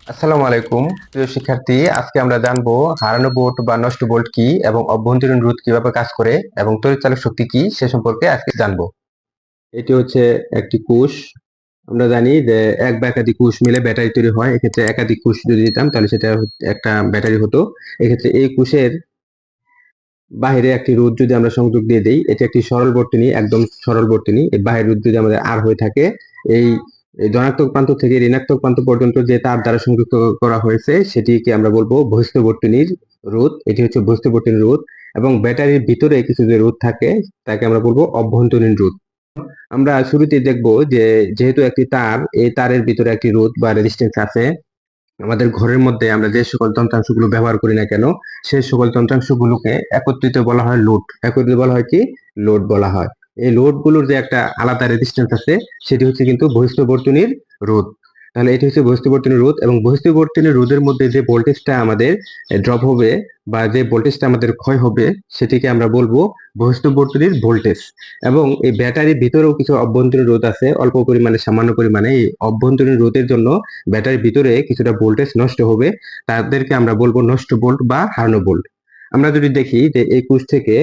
আসসালামু আলাইকুম প্রিয় শিক্ষার্থী, আজকে আমরা জানবো হারানো বোল্ট বা নষ্ট বোল্ট কি এবং অভ্যন্তরীণ রোধ কিভাবে কাজ করে এবং তড়িৎচালক শক্তি কি সে সম্পর্কে আজকে জানবো। এটি হচ্ছে একটি কোষ। আমরা জানি যে এক বা একাধিক কোষ মিলে ব্যাটারি তৈরি হয়। এক্ষেত্রে একাধিক কোষ যদি দিতাম তাহলে সেটা একটা ব্যাটারি হতো। এক্ষেত্রে এই কোষের বাহিরে একটি রোধ যদি আমরা সংযোগ দিয়ে দেই, এটি একটি সরল বর্তনী, একদম সরল বর্তনী। এই বাহির রোধ যদি আমাদের আর হয়ে থাকে, এই এই ধনাত্মক প্রান্ত থেকে ঋণাত্মক প্রান্ত পর্যন্ত যে তার দ্বারা সংযুক্ত করা হয়েছে সেটিকে আমরা বলবো বহিস্থ বর্তনীর রোধ। এটি হচ্ছে বহিস্থ বর্তনীর রোধ। এবং ব্যাটারির ভিতরে কিছু যে রোধ থাকে তাকে আমরা বলবো অভ্যন্তরীণ রোধ। আমরা শুরুতেই দেখবো যে যেহেতু একটি তার, এই তারের ভিতরে একটি রোধ বা রেজিস্ট্যান্স আছে। আমাদের ঘরের মধ্যে আমরা যে সকল যন্ত্রাংশগুলো ব্যবহার করি না কেন, সেই সকল যন্ত্রাংশগুলোকে একত্রিত বলা হয় লোড। একত্রিত বলা হয় কি? লোড বলা হয়। এই লোড গুলোর যে একটা আলাদা রেজিস্ট্যান্স আছে, সেটি হচ্ছে কিন্তু বহিস্থ বর্তনীর রোধ। তাহলে এটি হচ্ছে বহিস্থ বর্তনীর রোধ, এবং বহিস্থ বর্তনীর রোধের মধ্যে যে ভোল্টেজটা আমাদের ড্রপ হবে বা যে ভোল্টেজটা আমাদের ক্ষয় হবে, সেটিকে আমরা বলবো বহিস্থ বর্তনীর ভোল্টেজ। এবং এই ব্যাটারির ভিতরেও কিছু অভ্যন্তরীণ রোধ আছে, অল্প পরিমাণে, সামান্য পরিমাণে। এই অভ্যন্তরীণ রোধের জন্য ব্যাটারির ভিতরে কিছুটা ভোল্টেজ নষ্ট হবে, তাদেরকে আমরা বলবো নষ্ট ভোল্ট বা হারানো ভোল্ট। আমরা যদি দেখি যে এই কোষ থেকে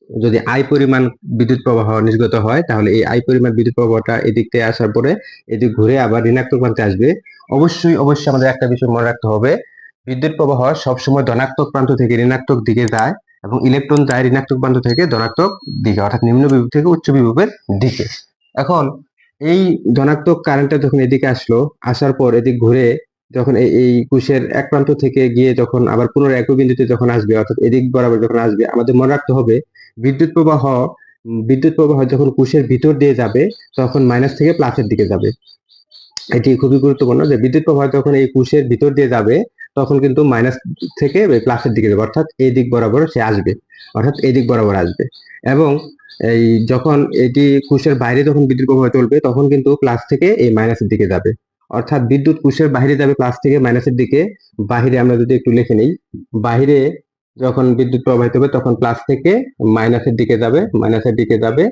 যদি আই পরিমাণ বিদ্যুৎ প্রবাহ নির্গত হয়, তাহলে এই আই পরিমাণ বিদ্যুৎ প্রবাহটা এদিক থেকে আসার পরে এদিক ঘুরে আবার ঋণাত্মক প্রান্তে আসবে। অবশ্যই অবশ্যই আমাদের একটা বিষয় মনে রাখতে হবে, বিদ্যুৎ প্রবাহ সবসময় ধনাত্মক প্রান্ত থেকে ঋণাত্মক দিকে যায়, এবং ইলেকট্রন যায় ঋণাত্মক প্রান্ত থেকে ধনাত্মক দিকে, অর্থাৎ নিম্ন বিভব থেকে উচ্চ বিভবের দিকে। এখন এই ধনাত্মক কারেন্টটা যখন এদিকে আসলো, আসার পর এদিক ঘুরে যখন এই কোষের এক প্রান্ত থেকে গিয়ে যখন আবার পুনরায় একই বিন্দুতে যখন আসবে, অর্থাৎ এদিক বরাবর যখন আসবে, আমাদের মনে রাখতে হবে বিদ্যুৎ প্রবাহ বিদ্যুৎ প্রবাহ যখন কোষের ভিতর দিয়ে যাবে তখন মাইনাস থেকে প্লাসের দিকে যাবে। এটি খুবই গুরুত্বপূর্ণ যে বিদ্যুৎ প্রবাহ যখন এই কোষের ভিতর দিয়ে যাবে তখন কিন্তু মাইনাস থেকে প্লাসের দিকে যাবে, অর্থাৎ এই দিক বরাবর সে আসবে, অর্থাৎ এই দিক বরাবর আসবে। এবং এই যখন এটি কোষের বাইরে যখন বিদ্যুৎ প্রবাহ চলবে তখন কিন্তু প্লাস থেকে এই মাইনাসের দিকে যাবে, অর্থাৎ বিদ্যুৎ কোষের বাইরে যাবে প্লাস থেকে মাইনাসের দিকে। বাহিরে আমরা যদি একটু লিখে নেই, বাহিরে যখন বিদ্যুৎ প্রবাহিত হবে তখন প্লাস থেকে মাইনাসের দিকে যাবে, মাইনাসের দিকে যাবে।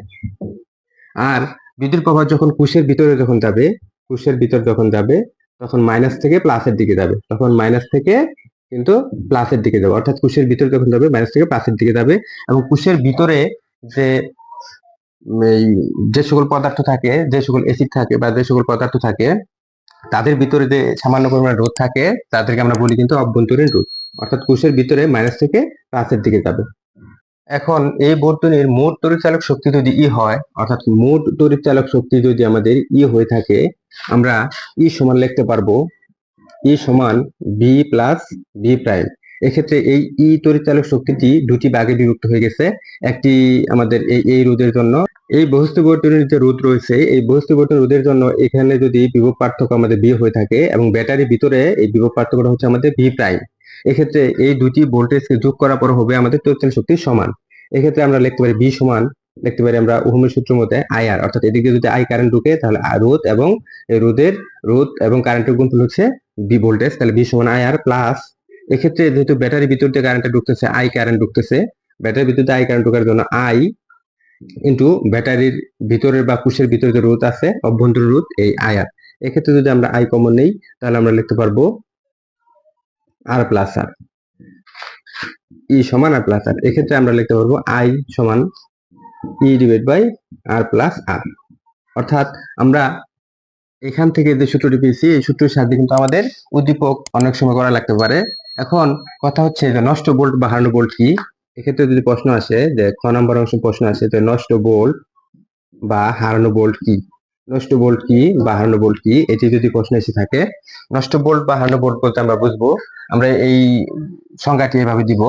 আর বিদ্যুৎ প্রবাহ যখন কোষের ভিতরে যখন যাবে, কোষের ভিতর যখন যাবে তখন মাইনাস থেকে প্লাসের দিকে যাবে, তখন মাইনাস থেকে কিন্তু প্লাসের দিকে যাবে, অর্থাৎ কোষের ভিতরে যখন যাবে মাইনাস থেকে প্লাসের দিকে যাবে। এবং কোষের ভিতরে যে এই যে সকল পদার্থ থাকে, যে সকল অ্যাসিড থাকে বা যে সকল পদার্থ থাকে, তাদের ভিতরে যে সামান্য পরিমাণ রোধ থাকে তাদেরকে আমরা বলি কিন্তু অভ্যন্তরীণ রোধ, অর্থাৎ কোষের ভিতরে মাইনাস থেকে প্লাসের দিকে যাবে। এখন এই বর্তনীর মোট তড়িৎচালক শক্তি যদি ই হয়, অর্থাৎ মোট তড়িৎচালক শক্তি যদি আমাদের ই হয়ে থাকে, আমরা ই সমান লিখতে পারবো ই সমান বি প্লাস বি প্রাইম। এক্ষেত্রে এই ই তড়িৎচালক শক্তিটি দুটি ভাগে বিভক্ত হয়ে গেছে। একটি আমাদের এই রোধের জন্য, এই বহিস্থ বর্তনীর যে রোধ রয়েছে, এই বহিস্থ বর্তনীর রোধের জন্য এখানে যদি বিভব পার্থক্য আমাদের বি হয়ে থাকে এবং ব্যাটারির ভিতরে এই বিভব পার্থক্যটা হচ্ছে আমাদের ভি প্রাইম, এক্ষেত্রে এই দুটি ভোল্টেজকে যোগ করার পর হবে আমাদের তড়িৎচালক শক্তি সমান। এক্ষেত্রে আমরা লিখতে পারি বি সমান, লিখতে পারি আমরা ওহমের সূত্র মতে আই আর, অর্থাৎ এদিকে যদি আই কারেন্ট ঢুকে তাহলে রোধ এবং এই রোধ এবং কারেন্টের গুণফল হচ্ছে বি ভোল্টেজ, তাহলে বি সমান আই আর প্লাস, এক্ষেত্রে যেহেতু ব্যাটারির ভিতর দিয়ে কারেন্টটা ঢুকতেছে, আই কারেন্ট ঢুকতেছে, ব্যাটারির ভিতরে আই কারেন্ট ঢোকার জন্য আই কিন্তু ব্যাটারির ভিতরের বা কোষের ভিতরে যে রোধ আছে অভ্যন্তরীণ রোধ, এই আই আর। এক্ষেত্রে যদি আমরা আই কমন নেই তাহলে আমরা লিখতে পারবো আর প্লাস আর, ই সমান আর প্লাস আর। এক্ষেত্রে আমরা লিখতে পারবো আই সমান E divide by R plus R. অর্থাৎ আমরা এখান থেকে যে সূত্রটি পেয়েছি, এই সূত্রের সাহায্যে কিন্তু আমাদের উদ্দীপক অনেক সময় করা লাগতে পারে। এখন কথা হচ্ছে যে নষ্ট ভোল্ট বা হারানো ভোল্ট কি। এক্ষেত্রে যদি প্রশ্ন আসে, যে খ নম্বর অংশ প্রশ্ন আসে যে নষ্ট ভোল্ট বা হারানো ভোল্ট কি, নষ্ট ভোল্ট কি বা হারানো ভোল্ট কি, এটি যদি প্রশ্ন এসে থাকে, নষ্ট ভোল্ট বা হারানো ভোল্ট বলতে আমরা বুঝবো, আমরা এই সংজ্ঞাটি এভাবে দিব: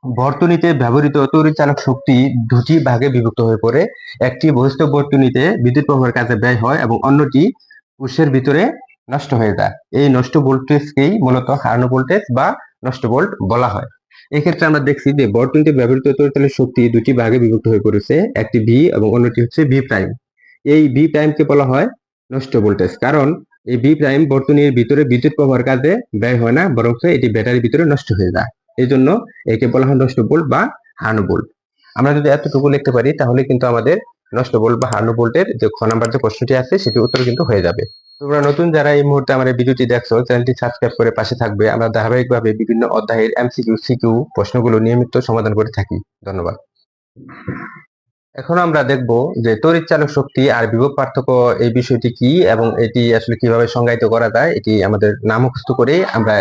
বর্তনীতে ব্যবহৃত তড়িৎচালক শক্তি দুটি ভাগে বিভক্ত হয়ে পড়ে। একটি বহিস্থ বর্তনীতে বিদ্যুৎ প্রবাহের কাজে ব্যয় হয় এবং অন্যটি কোষের ভিতরে নষ্ট হয়ে যায়। এই নষ্ট ভোল্টেজকেই মূলত হারানো ভোল্টেজ বা নষ্ট ভোল্ট বলা হয়। এক্ষেত্রে আমরা দেখছি যে বর্তনীতে ব্যবহৃত তড়িৎচালক শক্তি দুটি ভাগে বিভক্ত হয়ে পড়েছে, একটি ভি এবং অন্যটি হচ্ছে ভি প্রাইম। এই ভি প্রাইমকে বলা হয় নষ্ট ভোল্টেজ, কারণ এই ভি প্রাইম বর্তনীর ভিতরে বিদ্যুৎ প্রবাহের কাজে ব্যয় হয় না, বরং এটি ব্যাটারির ভিতরে নষ্ট হয়ে যায়। এই জন্য একে বলা হয় নষ্ট ভোল্ট বা হারানো ভোল্ট। আমরা যদি এতটুকু লিখতে পারি তাহলে কিন্তু আমাদের নষ্ট ভোল্ট বা হারানো ভোল্টের যে খ নাম্বার যে প্রশ্নটি আছে সেটির উত্তর কিন্তু হয়ে যাবে। তোমরা নতুন যারা এই মুহূর্তে আমার এই ভিডিওটি দেখছো, চ্যানেলটি সাবস্ক্রাইব করে পাশে থাকবে। আমরা ধারাবাহিকভাবে বিভিন্ন অধ্যায়ের এমসিকিউ সিকিউ প্রশ্নগুলো নিয়মিত সমাধান করে থাকি। ধন্যবাদ। এখন আমরা দেখব যে তড়িৎ চালক শক্তি আর বিভব পার্থক্য এই বিষয়টি কি এবং এটি আসলে কিভাবে সংজ্ঞায়িত করা যায়। এটি আমাদের নাম মুখস্থ করে আমরা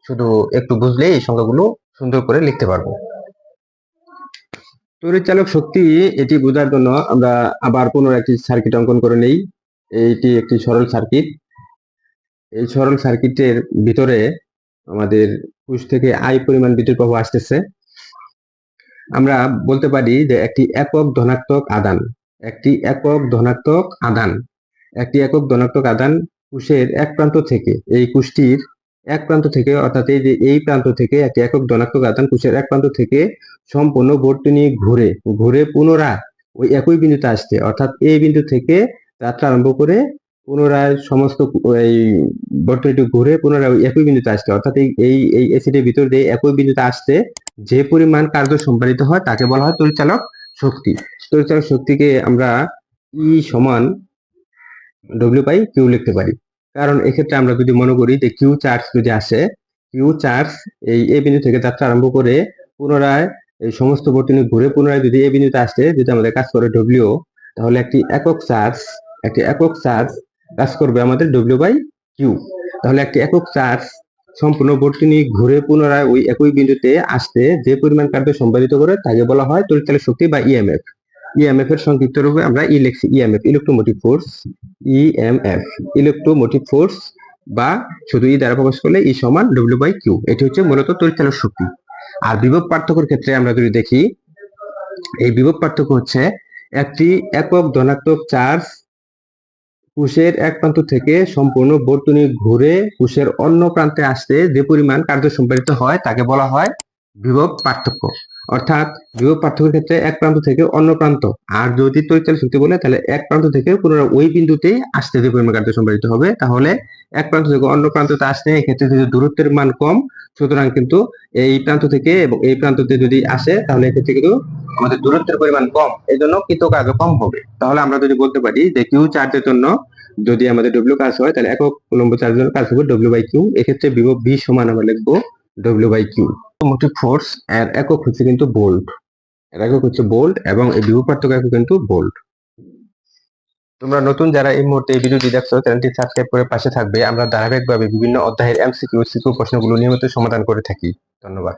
শুধু একটু বুঝলে এই সংখ্যাগুলো সুন্দর করে লিখতে পারবো। তড়িৎ চালক শক্তি এটি বোঝার জন্য আমরা আবার পুনরায় একটি সার্কিট অঙ্কন করে নেই। এইটি একটি সরল সার্কিট। এই সরল সার্কিটের ভিতরে আমাদের কোষ থেকে আই পরিমাণ বিদ্যুৎ প্রবাহ আসতেছে। আমরা বলতে পারি যে একটি একক ধনাত্মক আধান একটি একক ধনাত্মক আধান কোষের এক প্রান্ত থেকে, এই কোষটির এক প্রান্ত থেকে, অর্থাৎ এই প্রান্ত থেকে একটি একক ধনাত্মক আধান কোষের এক প্রান্ত থেকে সম্পূর্ণ বর্তনী ঘুরে পুনরায় ওই একই বিন্দুতে আসছে, অর্থাৎ এই বিন্দু থেকে যাত্রা আরম্ভ করে পুনরায় সমস্ত এই বর্তনীটি ঘুরে পুনরায় ওই একই বিন্দুতে আসছে, অর্থাৎ এই এসিডের ভিতর দিয়ে একই বিন্দুতে আসছে যে পরিমাণ কার্য সম্পাদিত হয় তাকে বলা হয় তড়িৎচালক শক্তি। তড়িৎচালক শক্তিকে আমরা ই সমান ডব্লিউ বাই কিউ লিখতে পারি। কারণ এক্ষেত্রে আমরা যদি মনে করি যে কিউ চার্জ যদি আসে, কিউ চার্জ এই বিন্দু থেকে যাত্রা আরম্ভ করে পুনরায় এই সমস্ত বর্তনী ঘুরে পুনরায় যদি এই বিন্দুতে আসে, যদি আমাদের কাজ করে ডব্লিউ, তাহলে একটি একক চার্জ কাজ করবে আমাদের ডব্লিউ বাই কিউ। তাহলে একটি একক চার্জ সম্পূর্ণ বর্তনী ঘুরে পুনরায় ওই একই বিন্দুতে আসতে যে পরিমাণ কার্য সম্পাদিত করে তাকে বলা হয় তড়িৎচালক শক্তি বা ইএমএফ। ইএমএফ এর সংক্ষিপ্ত রূপে আমরা ই লিখছি, EMF electromotive force. EMF electromotive force, বা শুধু ই দ্বারা প্রকাশ করলে ই সমান ডব্লিউ বাই কিউ। এটি হচ্ছে মূলত তড়িৎচালক শক্তি। আর বিভব পার্থক্যের ক্ষেত্রে আমরা যদি দেখি, এই বিভব পার্থক্য হচ্ছে একটি একক ধনাত্মক চার্জ কোষের এক প্রান্ত থেকে সম্পূর্ণ বর্তনী ঘুরে কোষের অন্য প্রান্তে আসতে যে পরিমাণ কার্য সম্পাদিত হয় তাকে বলা হয় বিভব পার্থক্য। অর্থাৎ বিভব পার্থক্যের ক্ষেত্রে এক প্রান্ত থেকে অন্য প্রান্ত, আর যদি তড়িৎচালক শক্তি বলে তাহলে এক প্রান্ত থেকে পুনরায় ওই বিন্দুতে আসতে যে পরিমাণ কার্য সম্পাদিত হবে। তাহলে এক প্রান্ত থেকে অন্য প্রান্ততে আসতে এক্ষেত্রে যদি দূরত্বের মান কম, সুতরাং কিন্তু এই প্রান্ত থেকে এবং এই প্রান্ততে যদি আসে তাহলে এক্ষেত্রে কিন্তু আমাদের দূরত্বের পরিমাণ কম, এই জন্য কৃতকার্য কম হবে। তাহলে আমরা যদি বলতে পারি যে কিউ চার্জের জন্য যদি আমাদের ডব্লিউ কাজ হয় তাহলে একক উলম্ব চার্জের জন্য কাজ হবে ডব্লিউ বাই কিউ। এক্ষেত্রে বিভব ভি সমান আমরা লিখবো W by Q. Motive force এর একক হচ্ছে কিন্তু ভোল্ট, এবং এই বিভব পার্থক্য একক কিন্তু ভোল্ট। তোমরা নতুন যারা এই মুহূর্তে এই ভিডিওটি দেখছো, চ্যানেলটি সাবস্ক্রাইব করে পাশে থাকবে। আমরা ধারাবাহিকভাবে বিভিন্ন অধ্যায়ের এমসিকিউ সিকিউ প্রশ্নগুলো নিয়মিত সমাধান করে থাকি। ধন্যবাদ।